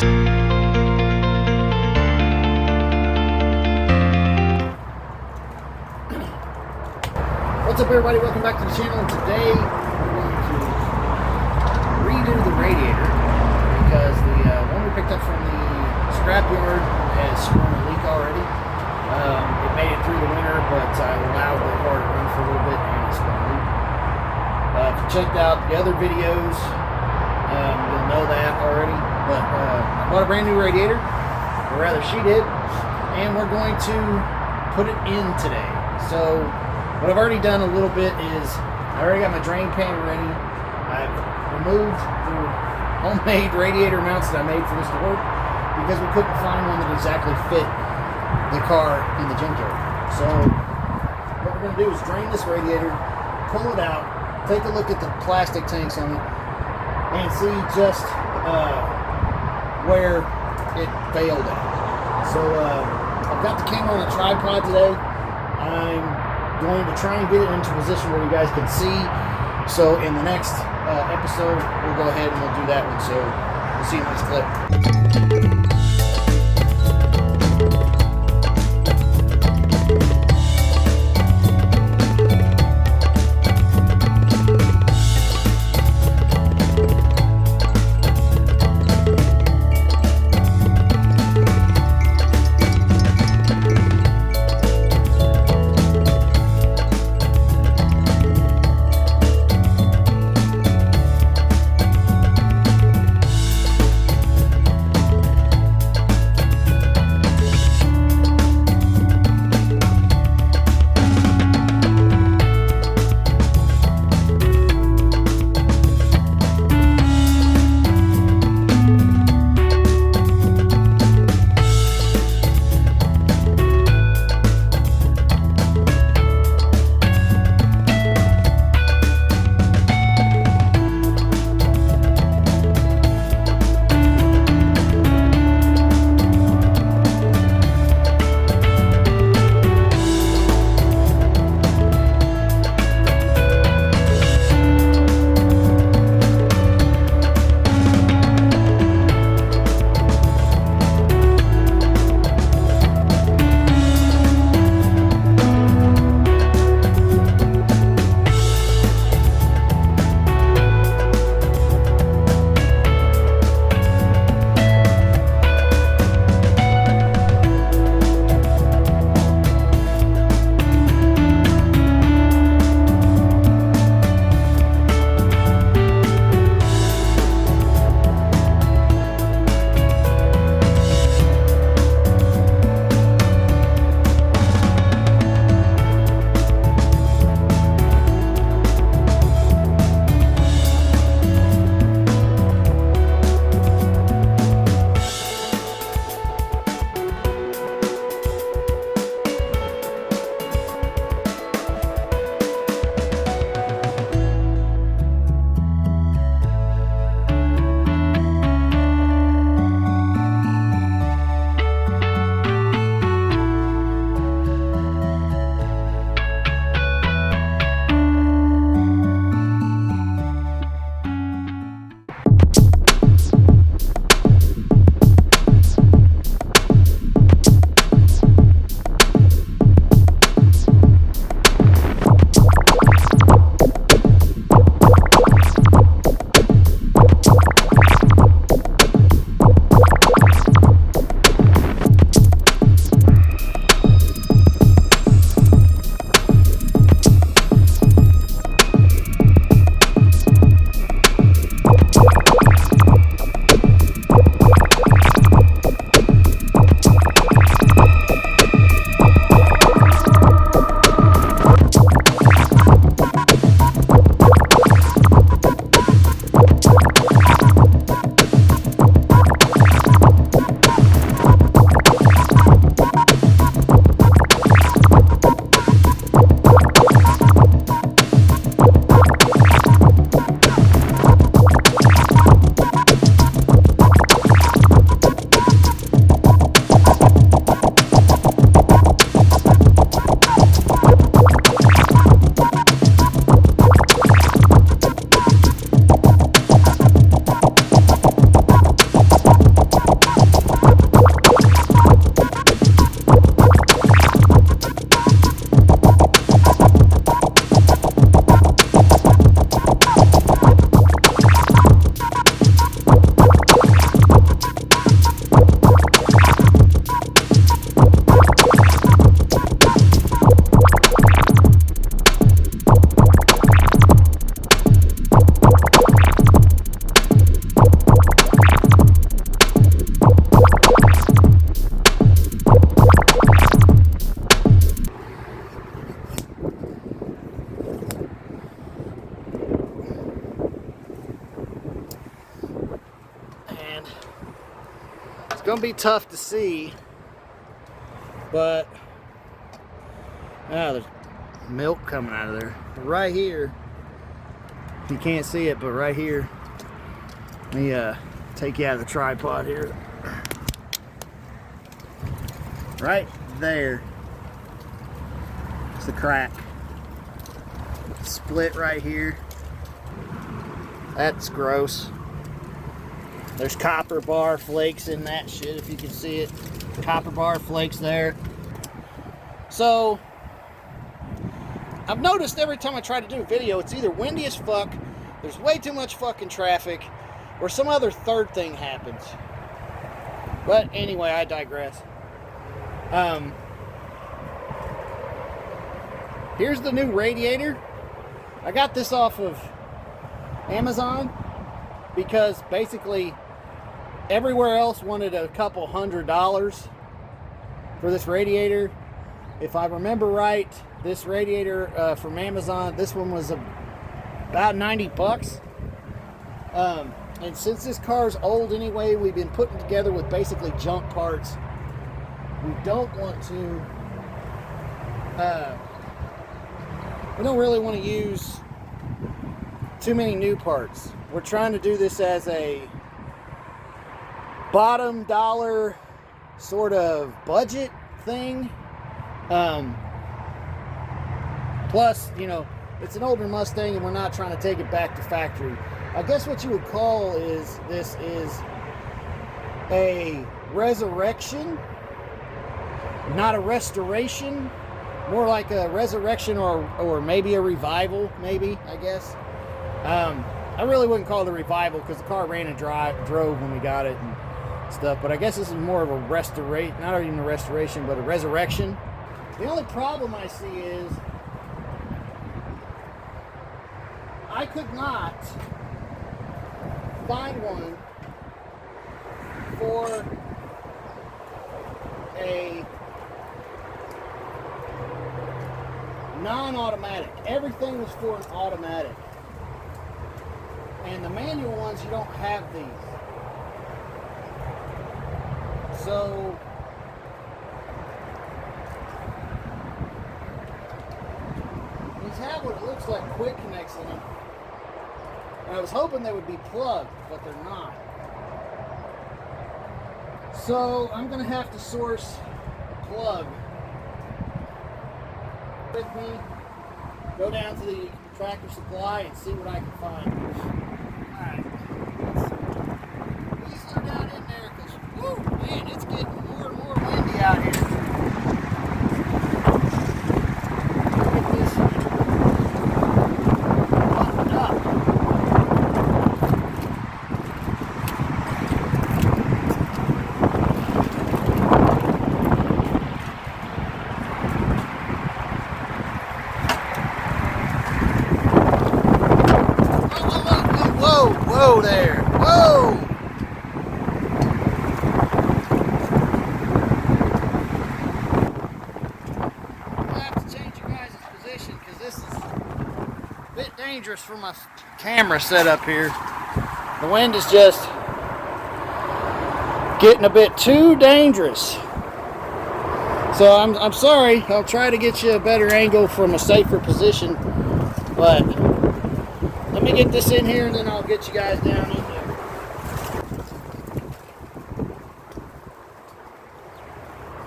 What's up, everybody? Welcome back to the channel. Today we're going to redo the radiator because the one we picked up from the scrapyard has sprung a leak already. It made it through the winter, but I allowed the car to run for a little bit and it sprung a leak. If you checked out the other videos, you'll know that already. But I bought a brand new radiator, or rather she did, and we're going to put it in today. So what I've already done a little bit is I already got my drain pan ready. I've removed the homemade radiator mounts that I made for this to work because we couldn't find one that exactly fit the car in the junkyard. So what we're going to do is drain this radiator, pull it out, take a look at the plastic tanks on it, and see just where it failed at. So I've got the camera on a tripod today. I'm going to try and get it into a position where you guys can see. So in the next episode, we'll go ahead and we'll do that one. So we'll see you in the next clip. It's gonna be tough to see, but there's milk coming out of there. Right here, you can't see it, but right here, let me take you out of the tripod here. Right there, it's the crack. Split right here. That's gross. There's copper bar flakes in that shit, if you can see it. Copper bar flakes there. So, I've noticed every time I try to do a video, it's either windy as fuck, there's way too much fucking traffic, or some other third thing happens. But anyway, I digress. Here's the new radiator. I got this off of Amazon because basically everywhere else wanted a couple $100 for this radiator. If I remember right, this radiator from Amazon, this one was about 90 bucks. And since this car's old anyway, we've been putting together with basically junk parts. We don't want to, we don't really want to use too many new parts. We're trying to do this as a bottom dollar sort of budget thing. Plus, you know, it's an older Mustang and we're not trying to take it back to factory. I guess what you would call this is a resurrection, not a restoration, more like a resurrection or maybe a revival, maybe, I guess. I really wouldn't call it a revival because the car ran and drove when we got it and stuff, but I guess this is more of a restoration, not even a restoration, but a resurrection. The only problem I see is I could not find one for a non-automatic. Everything was for an automatic. And the manual ones, you don't have these. So these have what it looks like quick connects in them. And I was hoping they would be plugged, but they're not. So I'm going to have to source a plug with me, go down to the Tractor Supply and see what I can find. Alright, let's slow down in there because, whoo, man, it's getting more and more windy out here. Get this buttoned up. Whoa there. Whoa! I'll have to change you guys' position because this is a bit dangerous for my camera setup here. The wind is just getting a bit too dangerous. So I'm sorry. I'll try to get you a better angle from a safer position, but let me get this in here and then I'll get you guys down in there.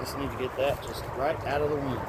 Just need to get that just right out of the wind.